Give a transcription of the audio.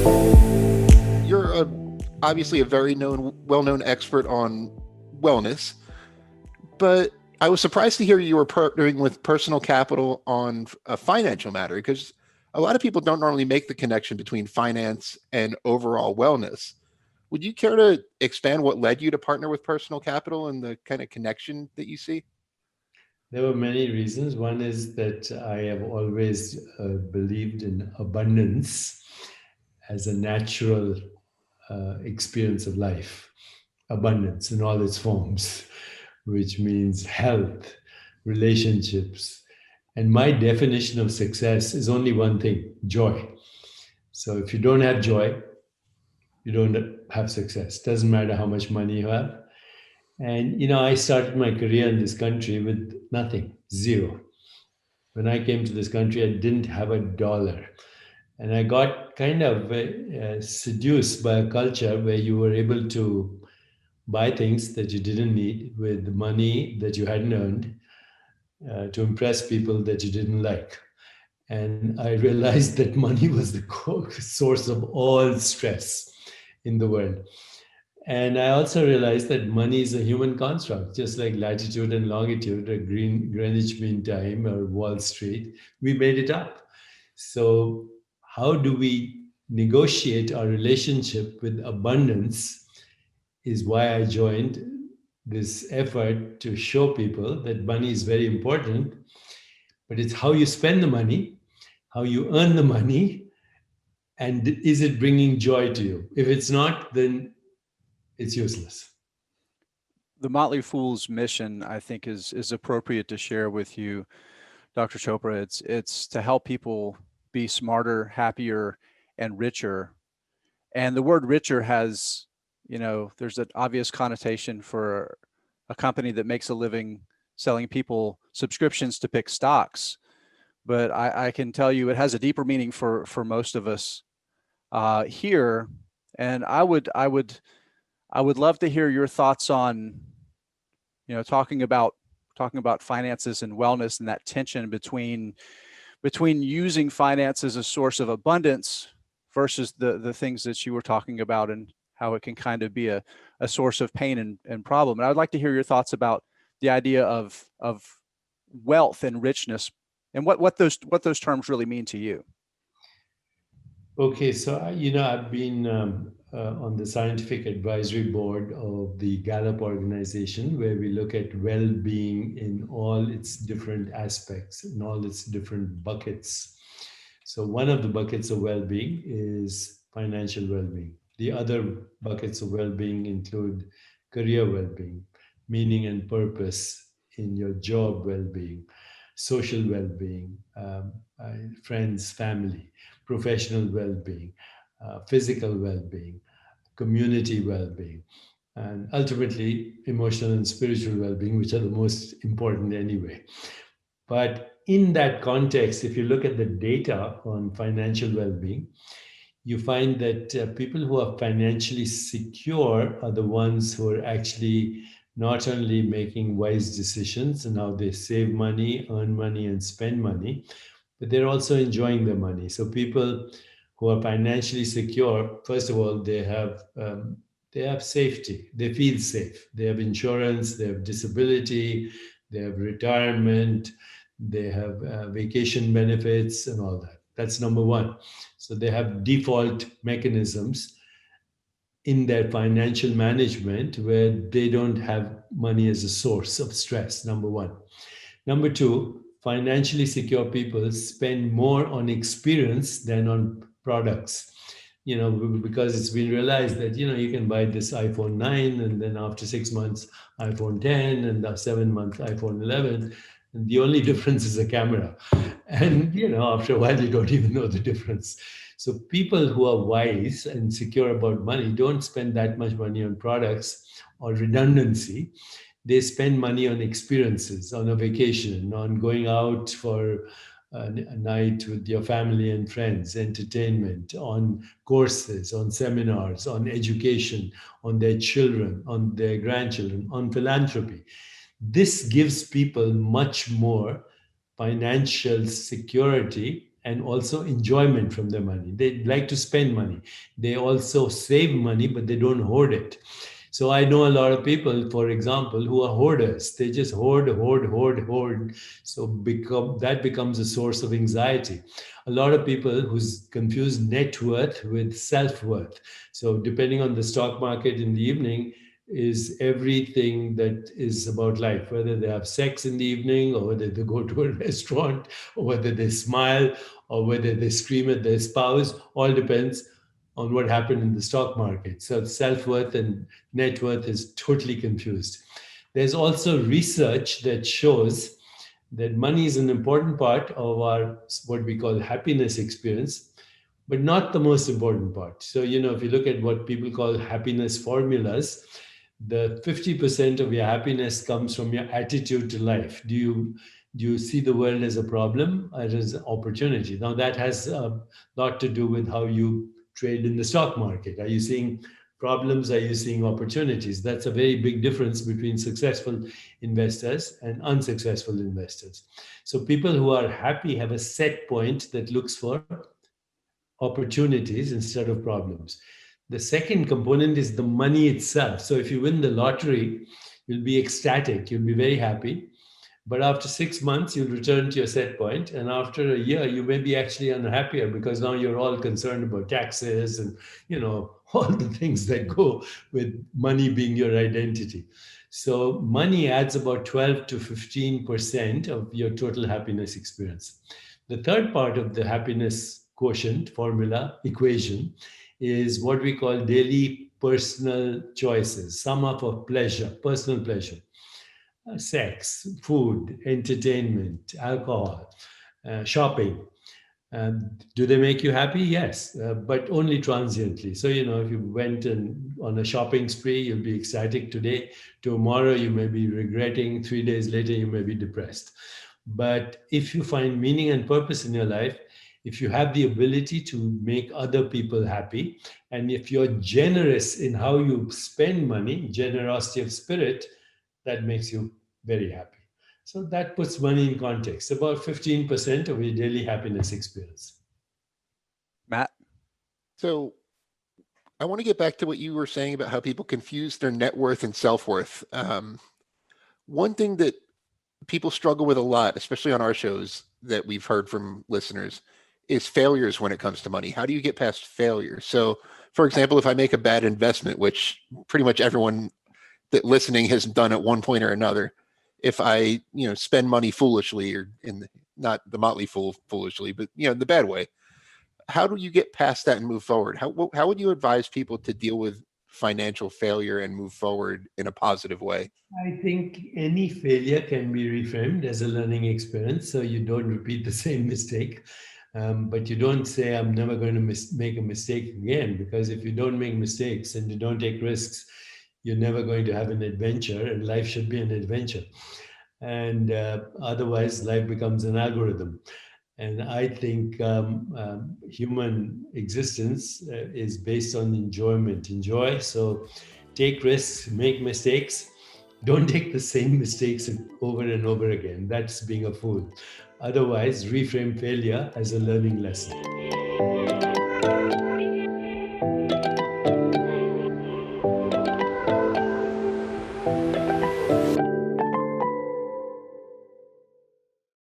You're obviously a very well-known expert on wellness, but I was surprised to hear you were partnering with Personal Capital on a financial matter because a lot of people don't normally make the connection between finance and overall wellness. Would you care to expand what led you to partner with Personal Capital and the kind of connection that you see? There were many reasons. One is that I have always believed in abundance as a natural experience of life, abundance in all its forms, which means health, relationships. And my definition of success is only one thing: joy. So if you don't have joy, you don't have success. Doesn't matter how much money you have. And, I started my career in this country with nothing, zero. When I came to this country, I didn't have a dollar. And I got kind of seduced by a culture where you were able to buy things that you didn't need with money that you hadn't earned to impress people that you didn't like. And I realized that money was the source of all stress in the world. And I also realized that money is a human construct, just like latitude and longitude, or Greenwich Mean Time, or Wall Street. We made it up. So, how do we negotiate our relationship with abundance is why I joined this effort to show people that money is very important, but it's how you spend the money, how you earn the money, and is it bringing joy to you? If it's not, then it's useless. The Motley Fool's mission, I think, is appropriate to share with you, Dr. Chopra. It's to help people be smarter, happier, and richer. And the word richer has, there's an obvious connotation for a company that makes a living selling people subscriptions to pick stocks. But I can tell you it has a deeper meaning for most of us here. And I would love to hear your thoughts on, talking about finances and wellness and that tension between using finance as a source of abundance versus the things that you were talking about and how it can kind of be a source of pain and problem. And I'd like to hear your thoughts about the idea of wealth and richness and what those terms really mean to you. Okay, so I've been on the scientific advisory board of the Gallup organization, where we look at well-being in all its different aspects, in all its different buckets. So one of the buckets of well-being is financial well-being. The other buckets of well-being include career well-being, meaning and purpose in your job well-being, social well-being, friends, family, professional well-being, physical well-being, community well-being, and ultimately emotional and spiritual well-being, which are the most important anyway. But in that context, if you look at the data on financial well-being, you find that people who are financially secure are the ones who are actually not only making wise decisions and how they save money, earn money, and spend money, but they're also enjoying the money. So people who are financially secure, first of all, they have safety. They feel safe. They have insurance. They have disability. They have retirement. They have vacation benefits and all that. That's number one. So they have default mechanisms in their financial management where they don't have money as a source of stress, number one. Number two, financially secure people spend more on experience than on products. Because it's been realized that, you can buy this iPhone 9 and then after 6 months, iPhone 10 and the 7 month iPhone 11. And the only difference is the camera. And, after a while, you don't even know the difference. So people who are wise and secure about money don't spend that much money on products or redundancy. They spend money on experiences, on a vacation, on going out for a night with your family and friends, entertainment, on courses, on seminars, on education, on their children, on their grandchildren, on philanthropy. This gives people much more financial security and also enjoyment from their money. They like to spend money. They also save money, but they don't hoard it. So I know a lot of people, for example, who are hoarders. They just hoard, hoard, hoard, hoard. So that becomes a source of anxiety. A lot of people who's confuse net worth with self-worth. So depending on the stock market in the evening, is everything that is about life, whether they have sex in the evening or whether they go to a restaurant or whether they smile or whether they scream at their spouse, all depends on what happened in the stock market. So self-worth and net worth is totally confused. There's also research that shows that money is an important part of our what we call happiness experience, but not the most important part. So, if you look at what people call happiness formulas, the 50% of your happiness comes from your attitude to life. Do you see the world as a problem or as an opportunity? Now that has a lot to do with how you trade in the stock market. Are you seeing problems? Are you seeing opportunities? That's a very big difference between successful investors and unsuccessful investors. So people who are happy have a set point that looks for opportunities instead of problems. The second component is the money itself. So if you win the lottery, you'll be ecstatic, you'll be very happy. But after 6 months, you'll return to your set point. And after a year, you may be actually unhappier because now you're all concerned about taxes and, all the things that go with money being your identity. So money adds about 12 to 15% of your total happiness experience. The third part of the happiness quotient formula equation is what we call daily personal choices, sum up of pleasure, personal pleasure. Sex, food, entertainment, alcohol, shopping. Do they make you happy? Yes, but only transiently. So, if you went on a shopping spree, you'll be ecstatic today. Tomorrow, you may be regretting. 3 days later, you may be depressed. But if you find meaning and purpose in your life, if you have the ability to make other people happy, and if you're generous in how you spend money, generosity of spirit, that makes you very happy. So that puts money in context, about 15% of your daily happiness experience. Matt? So I want to get back to what you were saying about how people confuse their net worth and self-worth. One thing that people struggle with a lot, especially on our shows that we've heard from listeners, is failures when it comes to money. How do you get past failure? So, for example, if I make a bad investment, which pretty much everyone that listening has done at one point or another, if I, spend money foolishly, or not the Motley Fool foolishly, but the bad way, how do you get past that and move forward? How would you advise people to deal with financial failure and move forward in a positive way? I think any failure can be reframed as a learning experience, so you don't repeat the same mistake. But you don't say, I'm never going to make a mistake again, because if you don't make mistakes and you don't take risks, you're never going to have an adventure, and life should be an adventure. And otherwise, life becomes an algorithm. And I think human existence is based on enjoyment. Enjoy, so take risks, make mistakes. Don't take the same mistakes over and over again. That's being a fool. Otherwise, reframe failure as a learning lesson.